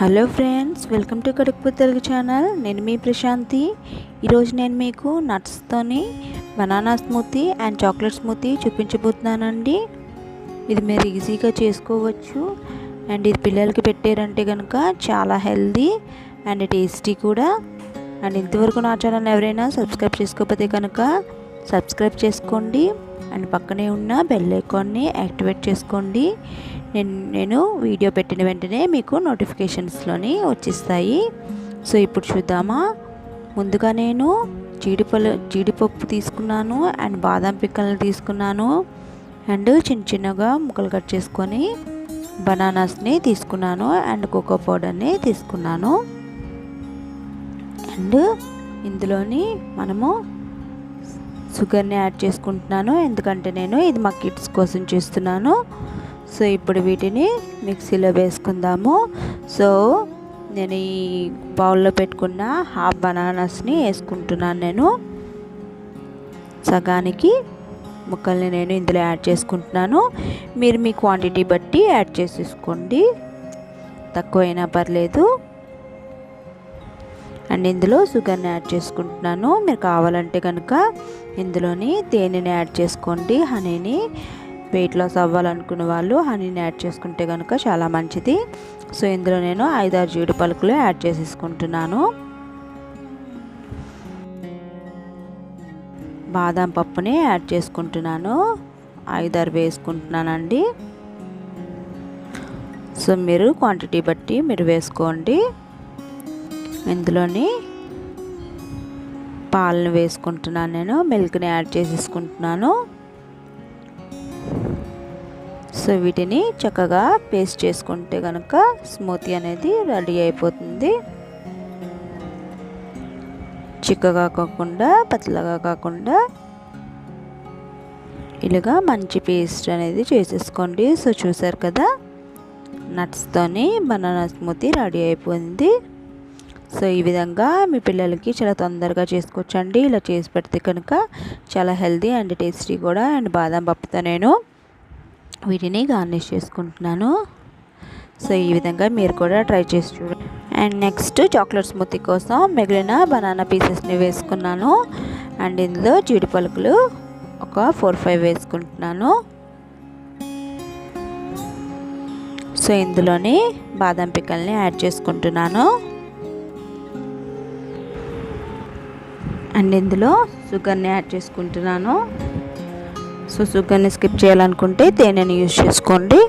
Hello friends, welcome to కడుపు Telugu channel. నేను మీ ప్రశాంతి. ఈరోజు నేను మీకు నట్స్తోని banana smoothie and chocolate smoothie చూపించబోతున్నానండి. ఇది మీరు ఈజీగా చేసుకోవచ్చు అండ్ ఇది పిల్లలకి పెట్టారంటే కనుక చాలా హెల్దీ అండ్ టేస్టీ కూడా. అండ్ ఇంతవరకు నా ఛానల్ ఎవరైనా సబ్స్క్రైబ్ చేసుకోకపోతే కనుక సబ్స్క్రైబ్ చేసుకోండి అండ్ పక్కనే ఉన్న బెల్ ఐకాన్ని యాక్టివేట్ చేసుకోండి. నేను వీడియో పెట్టిన వెంటనే మీకు నోటిఫికేషన్స్లోని వచ్చేస్తాయి. సో ఇప్పుడు చూద్దామా. ముందుగా నేను జీడిపప్పు తీసుకున్నాను అండ్ బాదం పిక్కలు తీసుకున్నాను అండ్ చిన్న చిన్నగా ముక్కలు కట్ చేసుకొని బనానాస్ని తీసుకున్నాను అండ్ కోకో పౌడర్ని తీసుకున్నాను. అండ్ ఇందులోని మనము షుగర్ని యాడ్ చేసుకుంటున్నాను, ఎందుకంటే నేను ఇది మా కిడ్స్ కోసం చేస్తున్నాను. సో ఇప్పుడు వీటిని మిక్సీలో వేసుకుందాము. సో నేను ఈ బౌల్లో పెట్టుకున్న హాఫ్ బనానాస్ని వేసుకుంటున్నాను. నేను సగానికి ముక్కల్ని నేను ఇందులో యాడ్ చేసుకుంటున్నాను. మీరు మీ క్వాంటిటీ బట్టి యాడ్ చేసేసుకోండి, తక్కువైనా పర్లేదు. అండ్ ఇందులో షుగర్ని యాడ్ చేసుకుంటున్నాను. మీరు కావాలంటే కనుక ఇందులోని తేనెని యాడ్ చేసుకోండి, హనీని. వెయిట్ లాస్ అవ్వాలనుకున్న వాళ్ళు హనీని యాడ్ చేసుకుంటే కనుక చాలా మంచిది. సో ఇందులో నేను 5-6 జీడి పలుకులు యాడ్ చేసేసుకుంటున్నాను. బాదం పప్పుని యాడ్ చేసుకుంటున్నాను, 5-6 వేసుకుంటున్నానండి. సో మీరు క్వాంటిటీ బట్టి మీరు వేసుకోండి. ఇందులోని పాలను వేసుకుంటున్నాను, నేను మిల్క్ని యాడ్ చేసేసుకుంటున్నాను. సో వీటిని చక్కగా పేస్ట్ చేసుకుంటే కనుక స్మూతీ అనేది రెడీ అయిపోతుంది. చిక్కగా కాకుండా పతలాగా కాకుండా ఇలాగా మంచి పేస్ట్ అనేది చేసేసుకోండి. సో చూసారు కదా, నట్స్తోని బనానా స్మూతీ రెడీ అయిపోయింది. సో ఈ విధంగా మీ పిల్లలకి చాలా తొందరగా చేసుకోవచ్చండి. ఇలా చేసి పెడితే కనుక చాలా హెల్తీ అండ్ టేస్టీ కూడా. అండ్ బాదం పప్పుతో నేను వీటిని గార్నిష్ చేసుకుంటున్నాను. సో ఈ విధంగా మీరు కూడా ట్రై చేసి చూడండి. అండ్ నెక్స్ట్ చాక్లెట్ స్మూతీ కోసం మిగిలిన బనానా పీసెస్ని వేసుకున్నాను అండ్ ఇందులో జీడి పలుకులు ఒక 4-5 వేసుకుంటున్నాను. సో ఇందులోని బాదం పిక్కల్ని యాడ్ చేసుకుంటున్నాను అండ్ ఇందులో షుగర్ని యాడ్ చేసుకుంటున్నాను. సో షుగర్ని స్కిప్ చేయాలనుకుంటే తేనెని యూజ్ చేసుకోండి.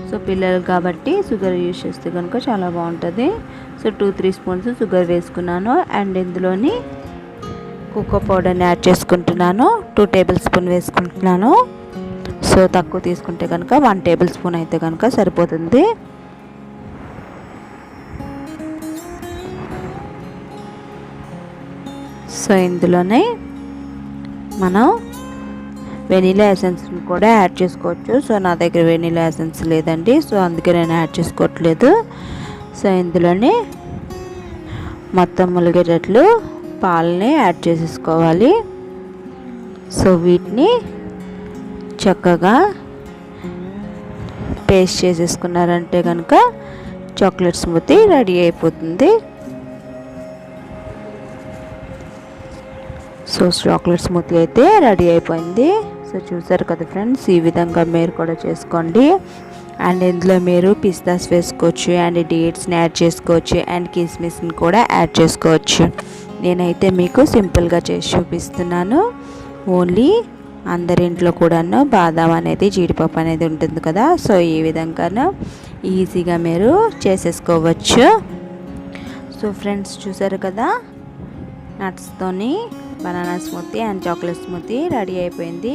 సో పిల్లలు కాబట్టి షుగర్ యూజ్ చేస్తే కనుక చాలా బాగుంటుంది. సో 2-3 స్పూన్స్ షుగర్ వేసుకున్నాను అండ్ ఇందులోని కోకో పౌడర్ని యాడ్ చేసుకుంటున్నాను, 2 టేబుల్ స్పూన్ వేసుకుంటున్నాను. సో తక్కువ తీసుకుంటే కనుక 1 టేబుల్ స్పూన్ అయితే కనుక సరిపోతుంది. సో ఇందులోనే మనం వెనీలా ఎసెన్స్ని కూడా యాడ్ చేసుకోవచ్చు. సో నా దగ్గర వెనీలా ఎసెన్స్ లేదండి, సో అందుకే నేను యాడ్ చేసుకోవట్లేదు. సో ఇందులోనే మొత్తం ములిగేటట్లు పాలని యాడ్ చేసేసుకోవాలి. సో వీటిని చక్కగా పేస్ట్ చేసేసుకున్నారంటే కనుక చాక్లెట్ స్మూతీ రెడీ అయిపోతుంది. సో చాక్లెట్ స్మూతీ అయితే రెడీ అయిపోయింది. సో చూసారు కదా ఫ్రెండ్స్, ఈ విధంగా మీరు కూడా చేసుకోండి. అండ్ ఇందులో మీరు పిస్తాస్ వేసుకోవచ్చు అండ్ డేట్స్ని యాడ్ చేసుకోవచ్చు అండ్ కిస్మిస్ని కూడా యాడ్ చేసుకోవచ్చు. నేనైతే మీకు సింపుల్గా చేసి చూపిస్తున్నాను. ఓన్లీ అందరింట్లో కూడాను బాదం అనేది జీడిపప్పు అనేది ఉంటుంది కదా. సో ఈ విధంగా ఈజీగా మీరు చేసేసుకోవచ్చు. సో ఫ్రెండ్స్ చూసారు కదా, నట్స్తోని banana smoothie and chocolate smoothie ready అయిపోయింది.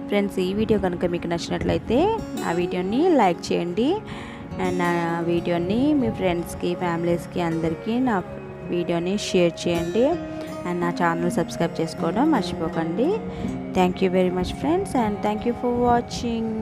ఫ్రెండ్స్ ఈ వీడియో కనుక మీకు నచ్చినట్లయితే నా వీడియోని లైక్ చేయండి అండ్ నా వీడియోని మీ ఫ్రెండ్స్కి, ఫ్యామిలీస్కి అందరికీ నా వీడియోని షేర్ చేయండి అండ్ నా ఛానల్ సబ్స్క్రైబ్ చేసుకోవడం మర్చిపోకండి. Thank you very much friends and thank you for watching.